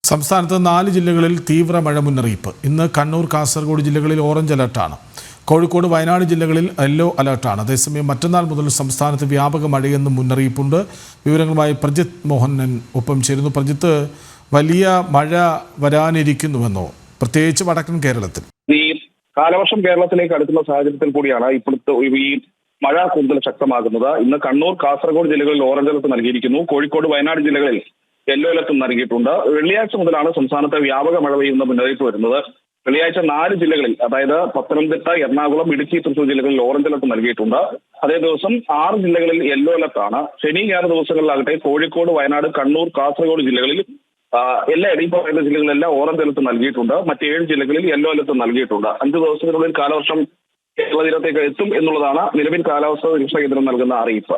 സംസ്ഥാനത്ത് 4 ജില്ലകളിൽ തീവ്ര മഴ മുന്നറിയിപ്പ്. ഇന്ന് കണ്ണൂർ, കാസർഗോഡ് ജില്ലകളിൽ ഓറഞ്ച് അലർട്ടാണ്. കോഴിക്കോട്, വയനാട് ജില്ലകളിൽ യെല്ലോ അലർട്ടാണ്. അതേസമയം മറ്റന്നാൾ മുതൽ സംസ്ഥാനത്ത് വ്യാപക മഴയെന്നും മുന്നറിയിപ്പുണ്ട്. വിവരങ്ങളുമായി പ്രജിത്ത് മോഹനൻ ഒപ്പം ചേരുന്നു. പ്രജിത്ത്, വലിയ മഴ വരാനിരിക്കുന്നുവെന്നോ, പ്രത്യേകിച്ച് വടക്കൻ കേരളത്തിൽ? ഈ കാലവർഷം കേരളത്തിലേക്ക് അടുക്കുന്ന സാഹചര്യത്തിൽ കൂടിയാണ് ഇപ്പോഴത്തെ ഈ മഴ കൂടുതൽ ശക്തമാകുന്നത്. ഇന്ന് കണ്ണൂർ, കാസർഗോഡ് ജില്ലകളിൽ ഓറഞ്ച് അലർട്ട് നൽകിയിരിക്കുന്നു. കോഴിക്കോട്, വയനാട് ജില്ലകളിൽ യെല്ലോ അലർട്ടും നൽകിയിട്ടുണ്ട്. വെള്ളിയാഴ്ച മുതലാണ് സംസ്ഥാനത്ത് വ്യാപക മഴ പെയ്യുന്ന മുന്നറിയിപ്പ് വരുന്നത്. വെള്ളിയാഴ്ച 4 ജില്ലകളിൽ, അതായത് പത്തനംതിട്ട, എറണാകുളം, ഇടുക്കി, തൃശൂർ ജില്ലകളിൽ ഓറഞ്ച് അലർട്ട് നൽകിയിട്ടുണ്ട്. അതേ ദിവസം 6 ജില്ലകളിൽ യെല്ലോ അലർട്ടാണ്. ശനി, ഞായർ ദിവസങ്ങളിലാകട്ടെ കോഴിക്കോട്, വയനാട്, കണ്ണൂർ, കാസർഗോഡ് ജില്ലകളിൽ എല്ലാ ഈ പറയുന്ന ജില്ലകളിലെല്ലാം ഓറഞ്ച് അലർട്ട് നൽകിയിട്ടുണ്ട്. മറ്റ് 7 ജില്ലകളിൽ യെല്ലോ അലർട്ട് നൽകിയിട്ടുണ്ട്. 5 ദിവസത്തിനുള്ളിൽ കാലവർഷം കേരള തീരത്തേക്ക് എത്തും എന്നുള്ളതാണ് നിലവിൽ കാലാവസ്ഥാ നിരീക്ഷണ കേന്ദ്രം നൽകുന്ന അറിയിപ്പ്.